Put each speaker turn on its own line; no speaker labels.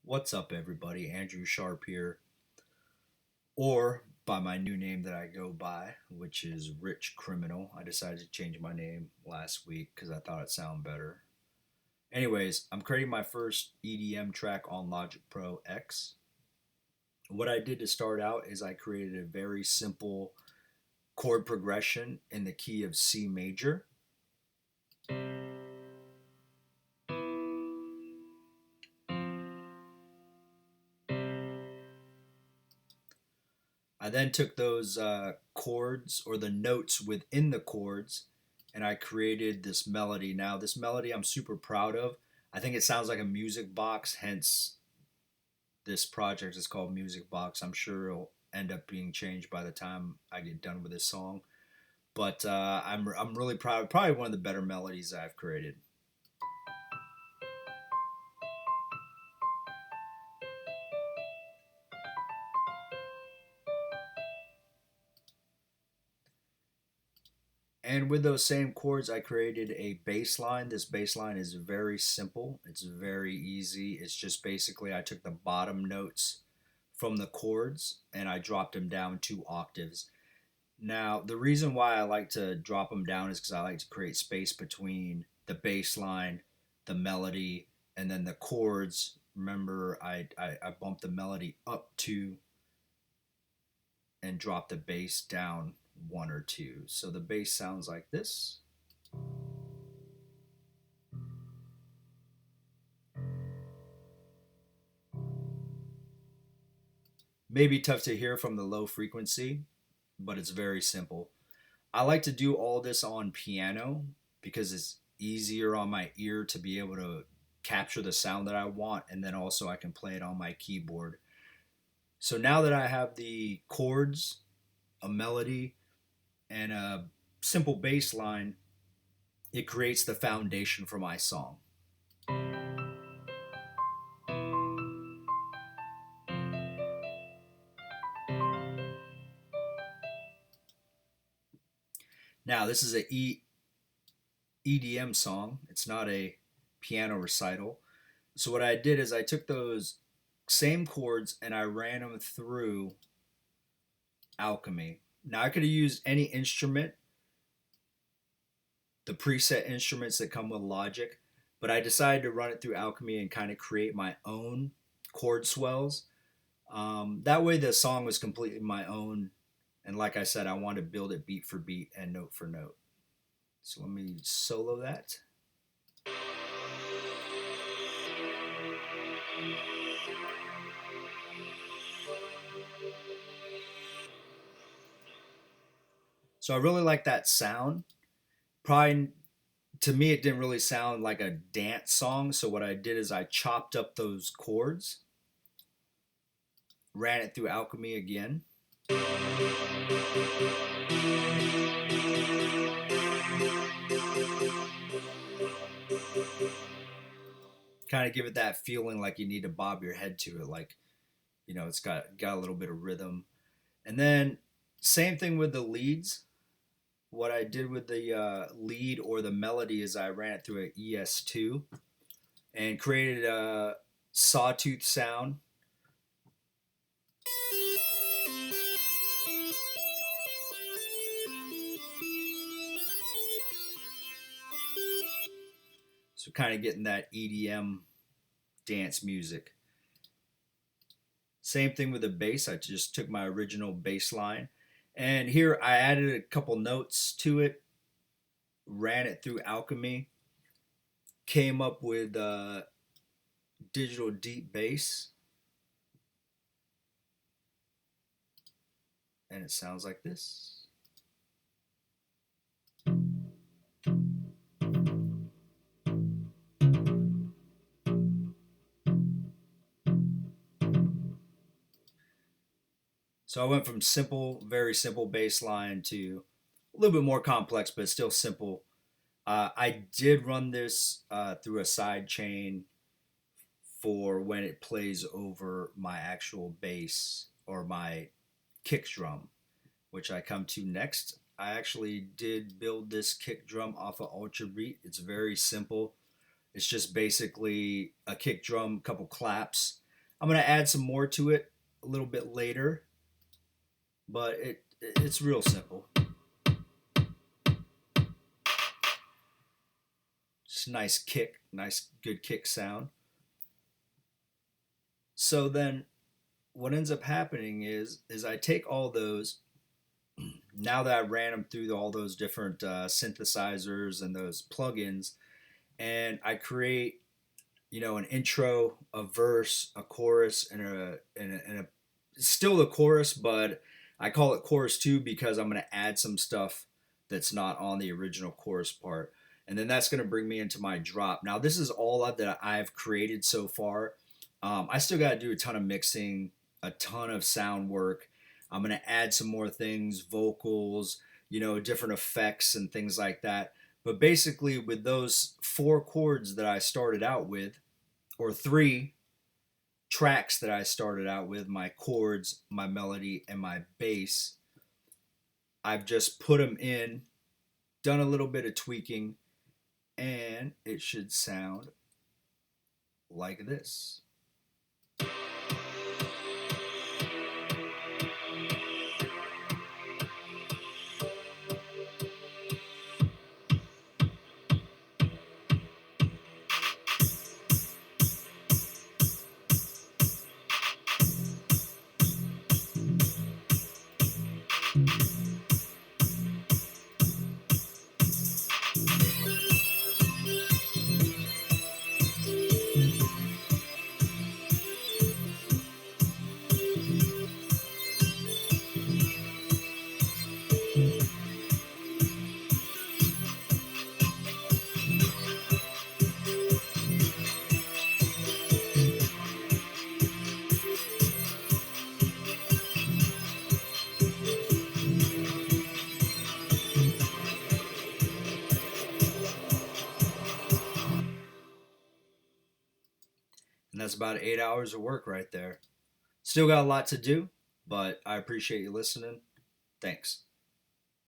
What's up, everybody? Andrew Sharp here, or by my new name that I go by, which is Rich Criminal. I decided to change my name last week because I thought it sounded better. Anyways, I'm creating my first EDM track on Logic Pro X. What I did to start out is I created a very simple chord progression in the key of C major. I then took those chords or the notes within the chords and I created this melody. Now, this melody I'm super proud of. I think it sounds like a music box, hence, this project is called Music Box. I'm sure it'll end up being changed by the time I get done with this song. But I'm really proud. Probably one of the better melodies I've created. And with those same chords, I created a bass line. This bass line is very simple. It's very easy. It's just basically I took the bottom notes from the chords and I dropped them down 2 octaves. Now, the reason why I like to drop them down is because I like to create space between the bass line, the melody, and then the chords. Remember, I bumped the melody up 2 and drop the bass down 1 or 2. So the bass sounds like this. Maybe tough to hear from the low frequency, but it's very simple. I like to do all this on piano because it's easier on my ear to be able to capture the sound that I want, and then also I can play it on my keyboard. So now that I have the chords, a melody, and a simple bass line, it creates the foundation for my song. Now, this is a EDM song. It's not a piano recital. So what I did is I took those same chords and I ran them through Alchemy. Now I could have used any instrument, the preset instruments that come with Logic, but I decided to run it through Alchemy and kind of create my own chord swells. That way the song was completely my own, and like I said, I wanted to build it beat for beat and note for note. So let me solo that. So I really like that sound. Probably to me, it didn't really sound like a dance song. So what I did is I chopped up those chords, ran it through Alchemy again. Kind of give it that feeling like you need to bob your head to it, like it's got a little bit of rhythm. And then same thing with the leads. What I did with the lead or the melody is I ran it through an ES2 and created a sawtooth sound. So kind of getting that EDM dance music. Same thing with the bass. I just took my original bass line and here I added a couple notes to it, ran it through Alchemy, came up with digital deep bass, and it sounds like this. So I went from simple, very simple bass line to a little bit more complex, but still simple. I did run this through a side chain for when it plays over my actual bass or my kick drum, which I come to next. I actually did build this kick drum off of Ultra Beat. It's very simple. It's just basically a kick drum, couple claps. I'm gonna add some more to it a little bit later, but it's real simple. Just nice kick, nice good kick sound. So then what ends up happening is I take all those, now that I ran them through all those different synthesizers and those plugins, and I create, an intro, a verse, a chorus, and a still the chorus, but I call it chorus two because I'm going to add some stuff that's not on the original chorus part. And then that's going to bring me into my drop. Now, this is all that I've created so far. I still got to do a ton of mixing, a ton of sound work. I'm going to add some more things, vocals, different effects and things like that. But basically, with those four chords that I started out with, or three tracks that I started out with, my chords, my melody, and my bass, I've just put them in, done a little bit of tweaking, and it should sound like this. And that's about 8 hours of work right there. Still got a lot to do, but I appreciate you listening. Thanks.